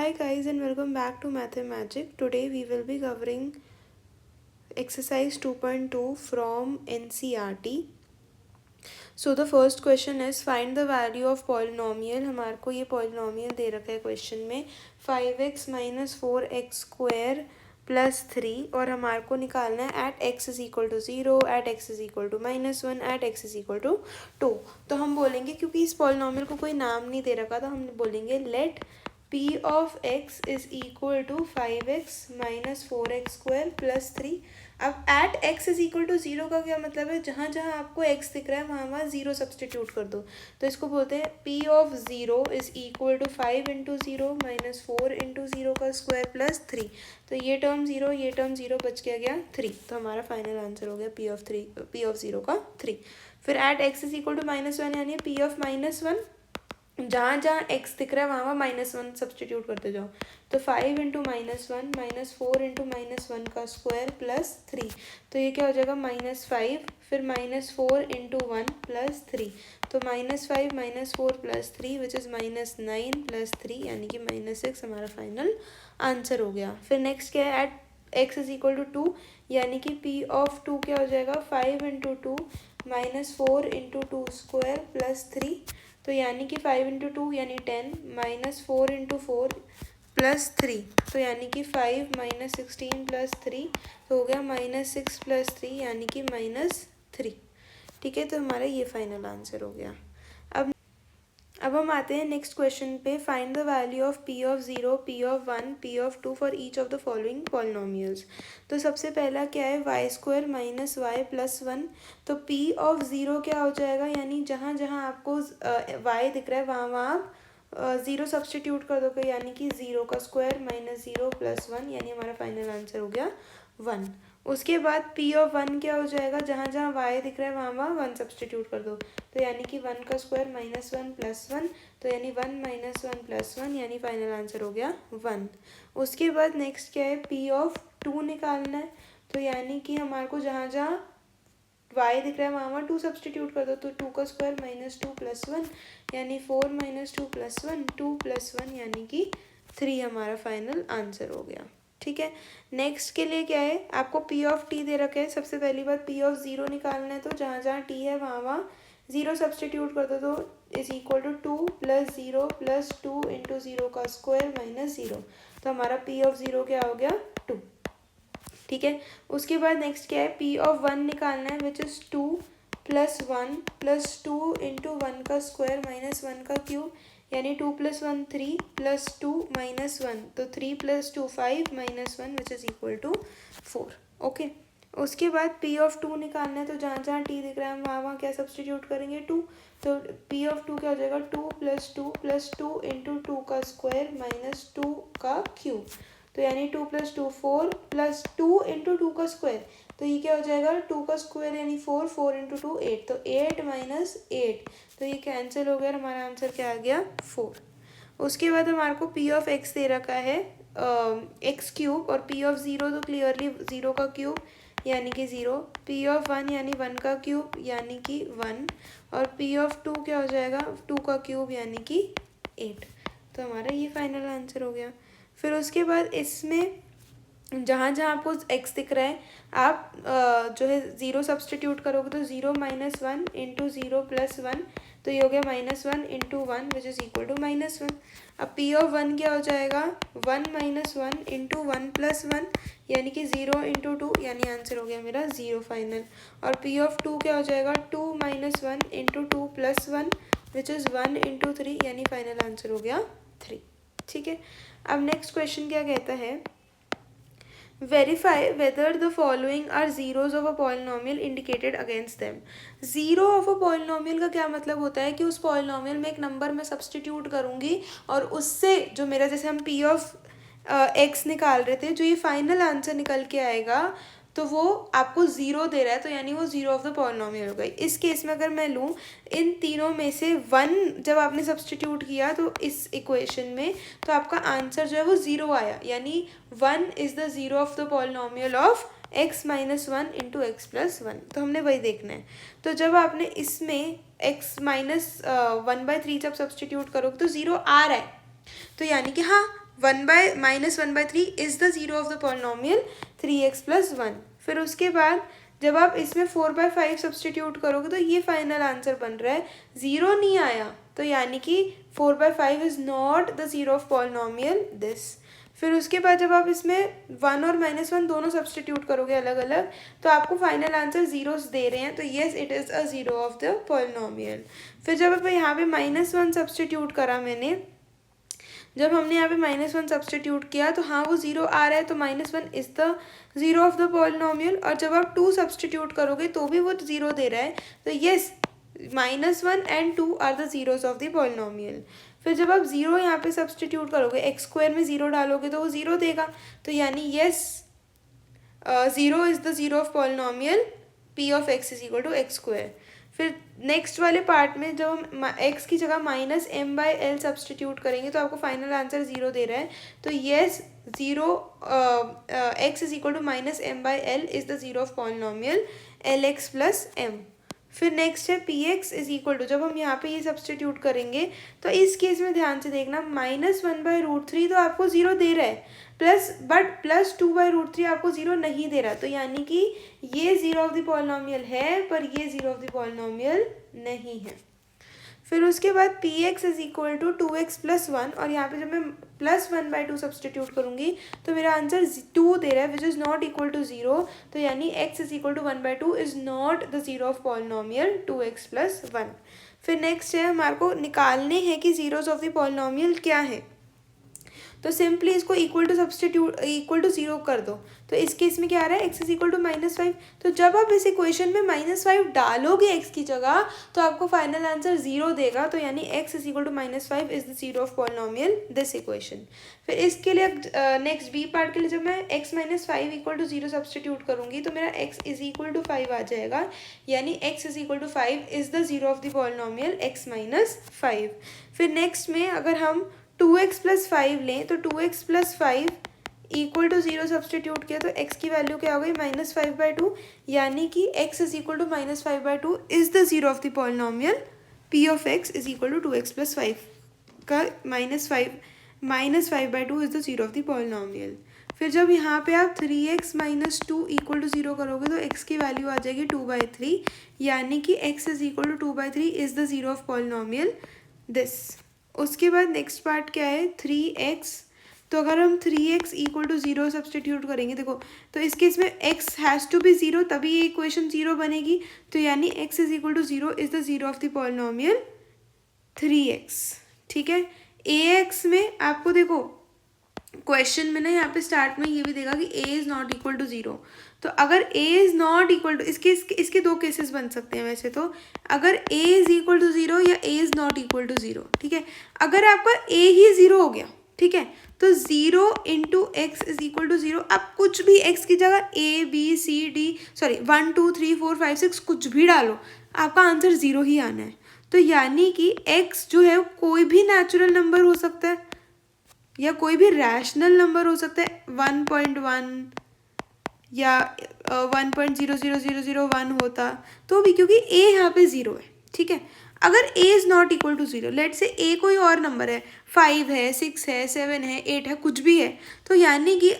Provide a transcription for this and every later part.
Hi guys and welcome back to Math and Magic. Today we will be covering exercise 2.2 from NCERT. So the first question is find the value of polynomial. हमारे को ये polynomial दे रखा है question में 5x minus 4x square plus 3 और हमारे को निकालना है at x is equal to 0, at x is equal to -1, at x is equal to 2. तो हम बोलेंगे क्योंकि इस पॉलिनॉमियल को कोई नाम नहीं दे रखा तो हम बोलेंगे let p of x is equal to 5x minus 4x square plus 3. अब at x is equal to 0 का क्या मतलब है, जहाँ जहाँ आपको x दिख रहा है वहाँ वहाँ 0 सब्सटीट्यूट कर दो. तो इसको बोलते हैं p of 0 is equal to 5 into 0 minus 4 into 0 का स्क्वायर प्लस 3. तो ये टर्म 0 ये टर्म 0 बच गया 3. तो हमारा फाइनल आंसर हो गया p ऑफ 0 का 3. फिर at x is equal to -1 यानी p ऑफ -1, जहाँ जहाँ x दिख रहा है वहाँ वहाँ -1 सब्सटीट्यूट करते जाओ. तो 5 इंटू -1 माइनस 4 इंटू -1 का स्क्वायर प्लस 3. तो ये क्या हो जाएगा -5 फिर -4 इंटू 1 प्लस 3. तो -5 -4 प्लस 3 विच इज़ -9 प्लस 3 यानी कि -6 हमारा फाइनल आंसर हो गया. फिर नेक्स्ट क्या है at x is equal to 2 यानी कि p ऑफ 2 क्या हो जाएगा 5 into 2 minus 4 into 2 square plus 3. तो यानी कि 5 इंटू 2 यानी 10 माइनस 4 इंटू 4 प्लस 3. तो यानी कि 5 माइनस 16 प्लस 3 तो हो गया -6 प्लस 3 यानी कि -3. ठीक है, तो हमारा ये फाइनल आंसर हो गया. अब हम आते हैं नेक्स्ट क्वेश्चन पे. Find the value of p of 0, p of 1, p of 2 for each of the following polynomials. तो सबसे पहला क्या है y square minus y plus 1. तो p ऑफ 0 क्या हो जाएगा, यानी जहाँ जहाँ आपको y दिख रहा है वहाँ वहाँ आप 0 सब्सटीट्यूट कर दोगे यानी कि 0 का स्क्वायर माइनस 0 प्लस 1 यानी हमारा फाइनल आंसर हो गया 1. उसके बाद p ऑफ 1 क्या हो जाएगा, जहाँ जहाँ y दिख रहा है वहाँ वहाँ 1 सब्सटीट्यूट कर दो. तो यानी कि 1 का स्क्वायर -1 प्लस 1 तो यानी 1 माइनस 1 प्लस 1 यानी फाइनल आंसर हो गया 1. उसके बाद नेक्स्ट क्या है p ऑफ 2 निकालना है. तो यानी कि हमारे को जहाँ जहाँ y दिख रहा है वहाँ वहाँ 2 सब्सटीट्यूट कर दो. तो 2 का स्क्वायर -2 प्लस 1 यानी 4 माइनस 2 प्लस 1 2 प्लस 1 यानी कि 3 हमारा फाइनल आंसर हो गया. ठीक है, नेक्स्ट के लिए क्या है, आपको p ऑफ t दे रखे है. सबसे पहली बात p ऑफ 0 निकालना है. तो जहाँ जहाँ t है वहाँ वहाँ 0 सब्सटीट्यूट कर दो. तो is equal to 2 plus 0 plus 2 into 0 का स्क्वायर माइनस 0. तो हमारा p ऑफ 0 क्या हो गया 2. ठीक है, उसके बाद नेक्स्ट क्या है p ऑफ 1 निकालना है which is 2 plus 1 plus 2 into 1 का स्क्वायर माइनस 1 का क्यूब यानी 2 प्लस 1 3 प्लस 2 माइनस 1. तो 3 plus 2 5 minus 1 which is equal to 4. Okay, उसके बाद p ऑफ 2 निकालना है. तो जहाँ जहाँ t दिख रहा है वहाँ वहाँ क्या सब्सटीट्यूट करेंगे 2. तो p ऑफ 2 क्या हो जाएगा 2 प्लस 2 इंटू 2 का स्क्वायर माइनस 2 का क्यूब. तो यानी 2 प्लस 2 4 प्लस 2 इंटू 2 का स्क्वायर. तो ये क्या हो जाएगा 2 का स्क्वायर यानी 4 4 इंटू 2 8. तो 8 माइनस 8 तो ये कैंसिल हो गया. हमारा आंसर क्या आ गया 4. उसके बाद हमारे को p ऑफ x दे रखा है x क्यूब और p ऑफ 0 तो क्लियरली 0 का क्यूब यानी कि 0. p ऑफ 1 यानी 1 का क्यूब यानी कि 1 और p ऑफ 2 क्या हो जाएगा 2 का क्यूब यानी कि 8. तो हमारा ये फाइनल आंसर हो गया. फिर उसके बाद इसमें जहाँ जहाँ आपको x दिख रहा है आप जो है 0 सब्सटीट्यूट करोगे. तो 0 माइनस 1 इंटू 0 प्लस 1 तो ये हो गया -1 into 1 which is equal to -1. अब p ऑफ 1 क्या हो जाएगा 1 माइनस 1 इंटू 1 प्लस 1 यानी कि 0 इंटू 2 यानी आंसर हो गया मेरा 0 फाइनल. और p ऑफ 2 क्या हो जाएगा 2 minus 1 into 2 plus 1 which is 1 into 3 यानी फाइनल आंसर हो गया 3. ठीक है, अब नेक्स्ट क्वेश्चन क्या कहता है verify whether the following are zeros of a polynomial indicated against them. Zero of a polynomial का क्या मतलब होता है कि उस पॉलिनोमियल में एक नंबर मैं सब्सटीट्यूट करूँगी और उससे जो मेरा जैसे हम p ऑफ x निकाल रहे थे जो ये फाइनल आंसर निकल के आएगा तो वो आपको 0 दे रहा है. तो यानी वो 0 ऑफ द पॉलिनोमियल हो गई. इस केस में अगर मैं लूँ इन तीनों में से 1 जब आपने सब्सटीट्यूट किया तो इस इक्वेशन में तो आपका आंसर जो है वो 0 आया यानी 1 is the 0 of the polynomial of x minus 1 into x plus 1. तो हमने वही देखना है. तो जब आपने इसमें x माइनस 1/3 जब सब्सटीट्यूट करोगे तो 0 आ रहा है. तो यानी कि हाँ -1/3 is the zero of the polynomial 3x + 1। फिर उसके बाद जब आप इसमें 4/5 सब्सटीट्यूट करोगे तो ये फाइनल आंसर बन रहा है, ज़ीरो नहीं आया तो यानी कि 4/5 is not the zero of polynomial this. फिर उसके बाद जब आप इसमें 1 और -1 दोनों सब्सटीट्यूट करोगे अलग अलग तो आपको फाइनल आंसर जीरोस दे रहे हैं, तो yes it is a zero of the polynomial. फिर जब आप यहाँ पे -1 सब्सटीट्यूट करा मैंने, जब हमने यहाँ पे -1 सब्सटीट्यूट किया तो हाँ वो ज़ीरो आ रहा है, तो -1 is the zero of the polynomial. और जब आप 2 सब्सटीट्यूट करोगे तो भी वो ज़ीरो दे रहा है, तो yes -1 and 2 are the zeros of the polynomial. फिर जब आप ज़ीरो यहाँ पे सब्सटीट्यूट करोगे, x² में ज़ीरो डालोगे तो वो ज़ीरो देगा, तो यानी yes zero is the zero of polynomial p of x = x²। फिर नेक्स्ट वाले पार्ट में जब हम x की जगह -m/l सब्सटीट्यूट करेंगे तो आपको फाइनल आंसर ज़ीरो दे रहा है, तो yes zero x = -m/l is the zero of polynomial lx + m। फिर नेक्स्ट है px = जब हम यहाँ पे ये सब्सटीट्यूट करेंगे तो इस केस में ध्यान से देखना, -1/√3 तो आपको ज़ीरो दे रहा है, +2/√3 आपको ज़ीरो नहीं दे रहा, तो यानी कि ये ज़ीरो ऑफ द पॉलिनोमियल है पर ये ज़ीरो ऑफ द पॉलिनोमियल नहीं है। फिर उसके बाद px = 2x + 1 और यहाँ पे जब मैं +1/2 सब्सटीट्यूट करूँगी तो मेरा आंसर 2 दे रहा है which is not equal to 0, तो यानी x = 1/2 is not the zero of polynomial 2x + 1। फिर नेक्स्ट है हमारे को निकालने हैं कि ज़ीरोज़ ऑफ द पॉलिनोमियल क्या है, तो सिंपली इसको इक्वल टू ज़ीरो कर दो। तो इस केस में क्या आ रहा है, x = -5, तो जब आप इस इक्वेशन में -5 डालोगे x की जगह तो आपको फाइनल आंसर ज़ीरो देगा, तो यानी x = -5 is the zero of polynomial this equation. फिर इसके लिए नेक्स्ट बी पार्ट के लिए जब मैं x - 5 = 0 सब्सटीट्यूट करूँगी तो मेरा x = 5 आ जाएगा, यानी x = 5 is the zero of the polynomial x - 5। फिर नेक्स्ट में अगर हम 2x + 5 लें तो 2x + 5 = 0 सब्सटीट्यूट किया तो x की वैल्यू क्या हो गई, -5/2, यानी कि x = -5/2 is the zero of the polynomial p of x = 2x + 5 का -5/2 is the zero of the polynomial. फिर जब यहाँ पे आप 3x - 2 = 0 करोगे तो x की वैल्यू आ जाएगी 2/3, यानी कि x = 2/3 is the zero of polynomial this. उसके बाद नेक्स्ट पार्ट क्या है, 3x, तो अगर हम 3x = 0 सब्सटीट्यूट करेंगे, देखो तो इस केस में x has to be zero तभी ये इक्वेशन ज़ीरो बनेगी, तो यानी x = 0 is the zero of the polynomial 3x। ठीक है, ax में आपको देखो क्वेश्चन में ना यहाँ पे स्टार्ट में ये भी देगा कि a is not equal to 0, तो अगर a is not equal to, इसके दो केसेस बन सकते हैं वैसे तो, अगर a इज़ इक्वल टू 0 या a is not equal to 0। ठीक है, अगर आपका a ही 0 हो गया, ठीक है, तो 0 × x = 0, आप कुछ भी x की जगह a b c d 1 2 3 4 5 6 कुछ भी डालो, आपका आंसर 0 ही आना है। तो यानी कि x जो है कोई भी नेचुरल नंबर हो सकता है या कोई भी रैशनल नंबर हो सकता है, 1.1 या 1.00001 होता तो भी, क्योंकि a यहाँ पे 0 है। ठीक है, अगर a is not equal to 0, let say a कोई और नंबर है, 5 है, 6 है, 7 है, 8 है, कुछ भी है, तो यानी कि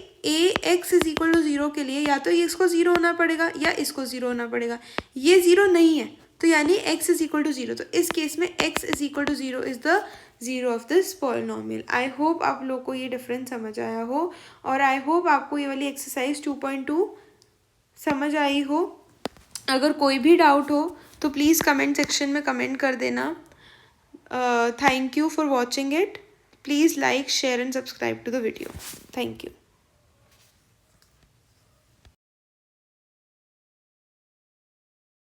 x = 0 के लिए या तो इसको 0 होना पड़ेगा या इसको 0 होना पड़ेगा, ये 0 नहीं है तो यानी x = 0, तो इस केस में x = 0 is the zero of this polynomial. I hope आप लोग को ये डिफरेंस समझ आया हो और आई होप आपको ये वाली एक्सरसाइज 2.2 समझ आई हो। अगर कोई भी डाउट हो तो प्लीज़ कमेंट सेक्शन में कमेंट कर देना। Thank you for watching it. Please like, share and subscribe to the video. Thank you.